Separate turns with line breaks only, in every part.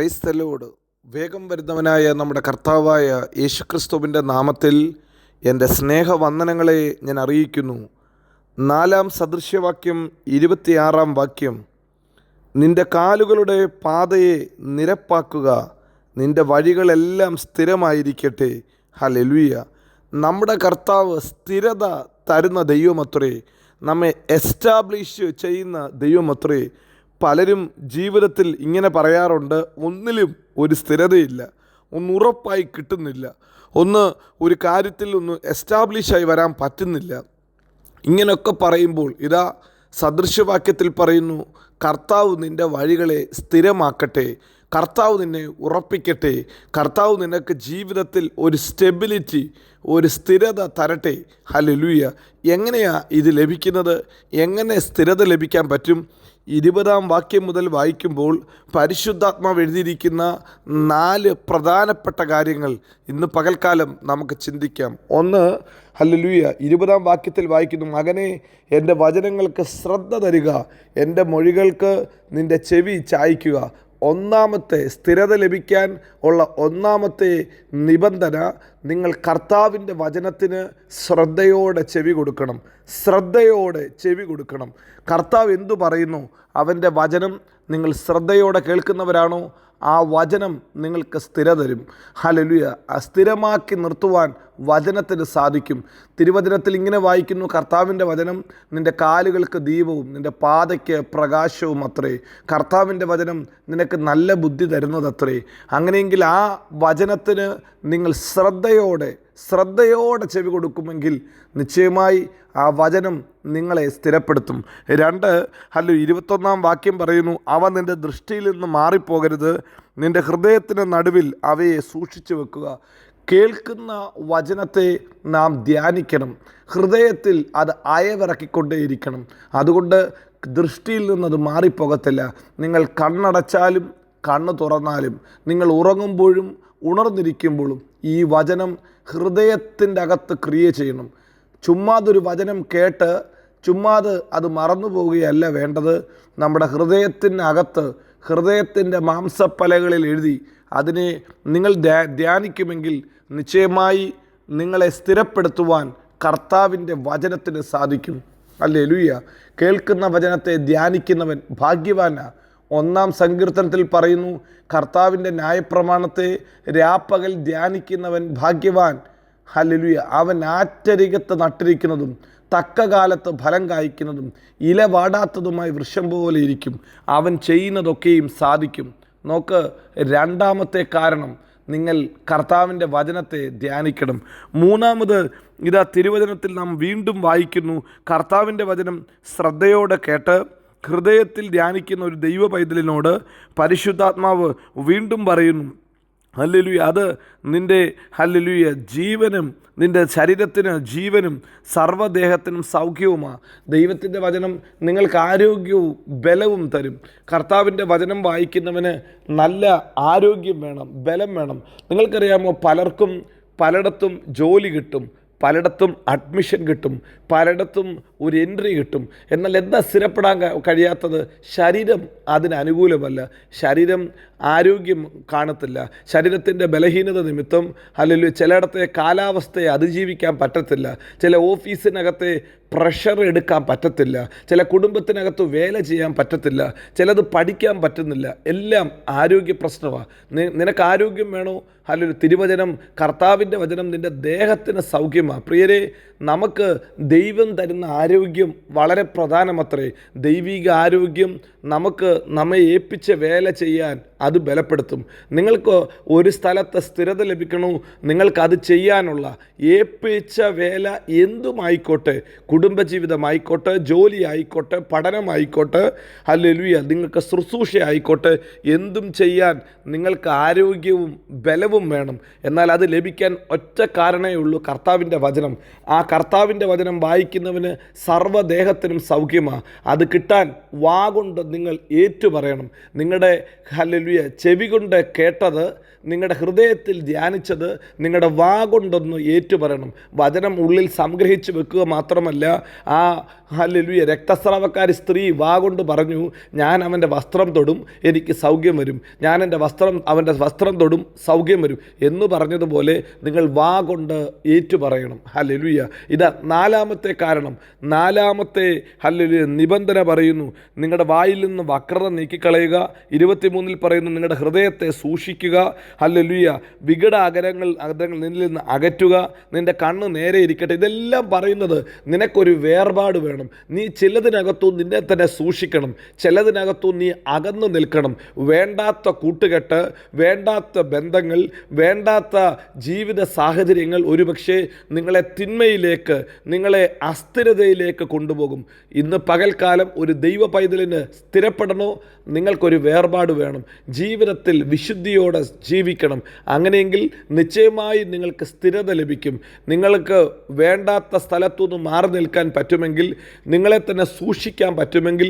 Praise the Lord. വേഗം വരുന്നവനായ നമ്മുടെ കർത്താവായ യേശുക്രിസ്തുവിൻ്റെ നാമത്തിൽ എൻ്റെ സ്നേഹവന്ദനങ്ങളെ ഞാൻ അറിയിക്കുന്നു. 4 സദൃശ്യവാക്യം 26 വാക്യം, നിൻ്റെ കാലുകളുടെ പാതയെ നിരപ്പാക്കുക, നിൻ്റെ വഴികളെല്ലാം സ്ഥിരമായിരിക്കട്ടെ. ഹല്ലേലൂയ. നമ്മുടെ കർത്താവ് സ്ഥിരത തരുന്ന ദൈവമത്രേ, നമ്മെ എസ്റ്റാബ്ലിഷ് ചെയ്യുന്ന ദൈവമത്രേ. പലരും ജീവിതത്തിൽ ഇങ്ങനെ പറയാറുണ്ട്, ഒന്നിലും ഒരു സ്ഥിരതയില്ല, ഉറപ്പായി കിട്ടുന്നില്ല, ഒരു കാര്യത്തിൽ എസ്റ്റാബ്ലിഷായി വരാൻ പറ്റുന്നില്ല. ഇങ്ങനെയൊക്കെ പറയുമ്പോൾ ഇതാ സദൃശ്യവാക്യത്തിൽ പറയുന്നു, കർത്താവ് നിൻ്റെ വഴികളെ സ്ഥിരമാക്കട്ടെ, കർത്താവ് നിന്നെ ഉറപ്പിക്കട്ടെ, കർത്താവ് നിനക്ക് ജീവിതത്തിൽ ഒരു സ്റ്റെബിലിറ്റി, ഒരു സ്ഥിരത തരട്ടെ. ഹല്ലേലൂയ. എങ്ങനെയാണ് ഇത് ലഭിക്കുന്നത്? എങ്ങനെ സ്ഥിരത ലഭിക്കാൻ പറ്റും? 20 വാക്യം മുതൽ വായിക്കുമ്പോൾ പരിശുദ്ധാത്മാവ് എഴുതിയിരിക്കുന്ന 4 പ്രധാനപ്പെട്ട കാര്യങ്ങൾ ഇന്ന് പകൽക്കാലം നമുക്ക് ചിന്തിക്കാം. ഒന്ന്, ഹല്ലേലൂയ, 20 വാക്യത്തിൽ വായിക്കുന്നു, മകനെ എൻ്റെ വചനങ്ങൾക്ക് ശ്രദ്ധ തരിക, എൻ്റെ മൊഴികൾക്ക് നിൻ്റെ ചെവി ചായ്ക്കുക. ഒന്നാമത്തെ സ്ഥിരത ലഭിക്കാൻ ഉള്ള ഒന്നാമത്തെ നിബന്ധന, നിങ്ങൾ കർത്താവിൻ്റെ വചനത്തിന് ശ്രദ്ധയോടെ ചെവി കൊടുക്കണം. ശ്രദ്ധയോടെ ചെവി കൊടുക്കണം. കർത്താവ് എന്തു പറയുന്നു, അവൻ്റെ വചനം നിങ്ങൾ ശ്രദ്ധയോടെ കേൾക്കുന്നവരാണോ, ആ വചനം നിങ്ങൾക്ക് സ്ഥിര തരും. ഹല്ലേലൂയ. സ്ഥിരമാക്കി നിർത്തുവാൻ വചനത്തിന് സാധിക്കും. തിരുവചനത്തിൽ ഇങ്ങനെ വായിക്കുന്നു, കർത്താവിൻ്റെ വചനം നിൻ്റെ കാലുകൾക്ക് ദീപവും നിൻ്റെ പാതയ്ക്ക് പ്രകാശവും അത്രേ. കർത്താവിൻ്റെ വചനം നിനക്ക് നല്ല ബുദ്ധി തരുന്നതത്രേ. അങ്ങനെയെങ്കിൽ ആ വചനത്തിന് നിങ്ങൾ ശ്രദ്ധയോടെ ചെവി കൊടുക്കുമെങ്കിൽ നിശ്ചയമായി ആ വചനം നിങ്ങളെ സ്ഥിരപ്പെടുത്തും. 2, 21 വാക്യം പറയുന്നു, അവ നിൻ്റെ ദൃഷ്ടിയിൽ നിന്ന് മാറിപ്പോകരുത്, നിൻ്റെ ഹൃദയത്തിൻ്റെ നടുവിൽ അവയെ സൂക്ഷിച്ചു വെക്കുക. കേൾക്കുന്ന വചനത്തെ നാം ധ്യാനിക്കണം, ഹൃദയത്തിൽ അത് അയവിറക്കിക്കൊണ്ടേയിരിക്കണം. അതുകൊണ്ട് ദൃഷ്ടിയിൽ നിന്നത് മാറിപ്പോകത്തില്ല. നിങ്ങൾ കണ്ണടച്ചാലും കണ്ണ് തുറന്നാലും, നിങ്ങൾ ഉറങ്ങുമ്പോഴും ഉണർന്നിരിക്കുമ്പോഴും ഈ വചനം ഹൃദയത്തിൻ്റെ അകത്ത് ക്രിയ ചെയ്യണം. ചുമ്മാതൊരു വചനം കേട്ട് ചുമ്മാത് അത് മറന്നു പോവുകയല്ല വേണ്ടത്. നമ്മുടെ ഹൃദയത്തിനകത്ത്, ഹൃദയത്തിൻ്റെ മാംസപ്പലകളിൽ എഴുതി അതിനെ നിങ്ങൾ ധ്യാനിക്കുമെങ്കിൽ നിശ്ചയമായി നിങ്ങളെ സ്ഥിരപ്പെടുത്തുവാൻ കർത്താവിൻ്റെ വചനത്തിന് സാധിക്കും. ഹല്ലേലൂയ. കേൾക്കുന്ന വചനത്തെ ധ്യാനിക്കുന്നവൻ ഭാഗ്യവാനാണ്. 1 സങ്കീർത്തനത്തിൽ പറയുന്നു, കർത്താവിൻ്റെ ന്യായപ്രമാണത്തെ രാപ്പകൽ ധ്യാനിക്കുന്നവൻ ഭാഗ്യവാൻ. ഹല്ലേലൂയ. അവൻ ആറ്റരികത്ത് നട്ടിരിക്കുന്നതും തക്ക കാലത്ത് ഫലം കായ്ക്കുന്നതും ഇല വാടാത്തതുമായ വൃക്ഷം പോലെ ഇരിക്കും. അവൻ ചെയ്യുന്നതൊക്കെയും സാധിക്കും. നോക്ക്, 2ാമത്തെ കാരണം, നിങ്ങൾ കർത്താവിൻ്റെ വചനത്തെ ധ്യാനിക്കണം. 3ാമത്, ഇതാ തിരുവചനത്തിൽ നാം വീണ്ടും വായിക്കുന്നു, കർത്താവിൻ്റെ വചനം ശ്രദ്ധയോടെ കേട്ട് ഹൃദയത്തിൽ ധ്യാനിക്കുന്ന ഒരു ദൈവ പൈതലിനോട് പരിശുദ്ധാത്മാവ് വീണ്ടും പറയുന്നു, ഹല്ലേലൂയ, അത് നിൻ്റെ ഹല്ലേലൂയ ജീവനും നിൻ്റെ ശരീരത്തിന് ജീവനും സർവ്വദേഹത്തിനും സൗഖ്യവുമാണ്. ദൈവത്തിൻ്റെ വചനം നിങ്ങൾക്ക് ആരോഗ്യവും ബലവും തരും. കർത്താവിൻ്റെ വചനം വായിക്കുന്നവന് നല്ല ആരോഗ്യം വേണം, ബലം വേണം. നിങ്ങൾക്കറിയാമോ, പലർക്കും പലയിടത്തും ജോലി കിട്ടും, പലയിടത്തും അഡ്മിഷൻ കിട്ടും, പലയിടത്തും ഒരു എൻട്രി കിട്ടും. എന്നാൽ എന്താ സ്ഥിരപ്പെടാൻ കഴിയാത്തത്? ശരീരം അതിന് അനുകൂലമല്ല. ശരീരം ആരോഗ്യം കാണത്തില്ല. ശരീരത്തിൻ്റെ ബലഹീനത നിമിത്തം അല്ലെങ്കിൽ ചിലയിടത്തെ കാലാവസ്ഥയെ അതിജീവിക്കാൻ പറ്റത്തില്ല. ചില ഓഫീസിനകത്തെ പ്രഷർ എടുക്കാൻ പറ്റത്തില്ല. ചില കുടുംബത്തിനകത്ത് വേല ചെയ്യാൻ പറ്റത്തില്ല. ചിലത് പഠിക്കാൻ പറ്റുന്നില്ല. എല്ലാം ആരോഗ്യ പ്രശ്നമാണ്. നിനക്ക് ആരോഗ്യം വേണോ? അല്ലെങ്കിൽ തിരുവചനം, കർത്താവിൻ്റെ വചനം നിൻ്റെ ദേഹത്തിന് സൗഖ്യമാണ്. പ്രിയരെ, നമുക്ക് ദൈവം തരുന്ന ആരോഗ്യം വളരെ പ്രധാനമത്രേ. ദൈവിക ആരോഗ്യം നമ്മെ ഏൽപ്പിച്ച വേല ചെയ്യാൻ അത് ബലപ്പെടുത്തും. നിങ്ങൾക്ക് ഒരു സ്ഥലത്ത് സ്ഥിരത ലഭിക്കണോ, നിങ്ങൾക്കത് ചെയ്യാനുള്ള ഏൽപ്പിച്ച വേല എന്തുമായിക്കോട്ടെ, കുടുംബജീവിതമായിക്കോട്ടെ, ജോലി ആയിക്കോട്ടെ, പഠനമായിക്കോട്ടെ, ഹല്ലേലൂയ, നിങ്ങൾക്ക് ശുശ്രൂഷ ആയിക്കോട്ടെ, എന്തും ചെയ്യാൻ നിങ്ങൾക്ക് ആരോഗ്യവും ബലവും വേണം. എന്നാൽ അത് ലഭിക്കാൻ ഒറ്റ കാരണമേ ഉള്ളൂ, കർത്താവിൻ്റെ വചനം. ആ കർത്താവിൻ്റെ വചനം വായിക്കുന്നവന് സർവ്വദേഹത്തിനും സൗഖ്യമാണ്. അത് കിട്ടാൻ വാ കൊണ്ട് നിങ്ങൾ ഏറ്റുപറയണം. നിങ്ങളുടെ ഹല്ലേലൂയ ചെവി കൊണ്ട് കേട്ടത്, നിങ്ങളുടെ ഹൃദയത്തിൽ ധ്യാനിച്ചത് നിങ്ങളുടെ വാ കൊണ്ടൊന്ന് ഏറ്റുപറയണം. വചനം ഉള്ളിൽ സംഗ്രഹിച്ച് വെക്കുക മാത്രമല്ല, ആ ഹല്ലേലൂയ രക്തസ്രാവക്കാരി സ്ത്രീ വാ കൊണ്ട് പറഞ്ഞു, ഞാൻ അവൻ്റെ വസ്ത്രം തൊടും എനിക്ക് സൗഖ്യം വരും, ഞാൻ അവൻ്റെ വസ്ത്രം തൊടും സൗഖ്യം വരും എന്ന് പറഞ്ഞതുപോലെ നിങ്ങൾ വാ കൊണ്ട് ഏറ്റു പറയണം. ഹല്ലേലൂയ. ഇതാ നാലാമത്തെ കാരണം, നാലാമത്തെ ഹല്ലേലൂയ നിബന്ധന പറയുന്നു, നിങ്ങളുടെ വായിൽ നിന്ന് വക്രത നീക്കിക്കളയുക. 23 പറയുന്നു, നിങ്ങളുടെ ഹൃദയത്തെ സൂക്ഷിക്കുക. ഹല്ലേലൂയ. വികട അകരങ്ങൾ നിന്നിൽ നിന്ന് അകറ്റുക, നിൻ്റെ കണ്ണ് നേരെ ഇരിക്കട്ടെ. ഇതെല്ലാം പറയുന്നത് നിനക്കൊരു വേർപാട് വേണം. നീ ചിലതിനകത്തു നിന്നെ തന്നെ സൂക്ഷിക്കണം, ചിലതിനകത്തു നീ അകന്നു നിൽക്കണം. വേണ്ടാത്ത കൂട്ടുകെട്ട്, വേണ്ടാത്ത ബന്ധങ്ങൾ, വേണ്ടാത്ത ജീവിത സാഹചര്യങ്ങൾ ഒരുപക്ഷെ നിങ്ങളെ തിന്മയിലേക്ക്, നിങ്ങളെ അസ്ഥിരതയിലേക്ക് കൊണ്ടുപോകും. ഇന്ന് പകൽക്കാലം ഒരു ദൈവ പൈതലിന് സ്ഥിരപ്പെടണോ? നിങ്ങൾക്കൊരു വേർപാട് വേണം. ജീവിതത്തിൽ വിശുദ്ധിയോടെ ജീവിക്കണം. അങ്ങനെയെങ്കിൽ നിശ്ചയമായി നിങ്ങൾക്ക് സ്ഥിരത ലഭിക്കും. നിങ്ങൾക്ക് വേണ്ടാത്ത സ്ഥലത്തുനിന്ന് മാറി നിൽക്കാൻ പറ്റുമെങ്കിൽ, നിങ്ങളെ തന്നെ സൂക്ഷിക്കാൻ പറ്റുമെങ്കിൽ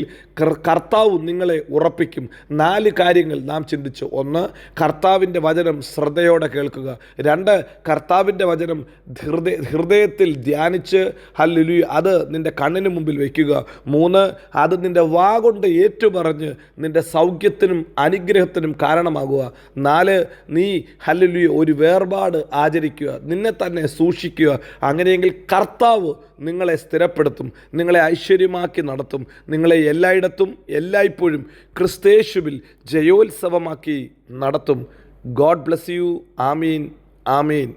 കർത്താവ് നിങ്ങളെ ഉറപ്പിക്കും. 4 കാര്യങ്ങൾ നാം ചിന്തിച്ചു. 1, കർത്താവിൻ്റെ വചനം ശ്രദ്ധയോടെ കേൾക്കുക. 2, കർത്താവിൻ്റെ വചനം ഹൃദയത്തിൽ ധ്യാനിച്ച് ഹല്ലേലൂയ അത് നിൻ്റെ കണ്ണിന് മുമ്പിൽ വയ്ക്കുക. 3, അത് നിൻ്റെ വാ കൊണ്ട് ഏറ്റുപറഞ്ഞ് നിൻ്റെ സൗഖ്യത്തിനും അനുഗ്രഹത്തിനും കാരണമാകുക. 4, നീ ഹല്ലേലൂയ ഒരു വേർപാട് ആചരിക്കുക, നിന്നെ തന്നെ സൂക്ഷിക്കുക. അങ്ങനെയെങ്കിൽ കർത്താവ് നിങ്ങളെ സ്ഥിരപ്പെടുത്തും, നിങ്ങളെ ഐശ്വര്യമാക്കി നടത്തും, നിങ്ങളെ എല്ലായിടത്തും എല്ലായ്പ്പോഴും ക്രിസ്തയേശുവിൽ ജയോത്സവമാക്കി നടത്തും. God bless you. Amin, Amin.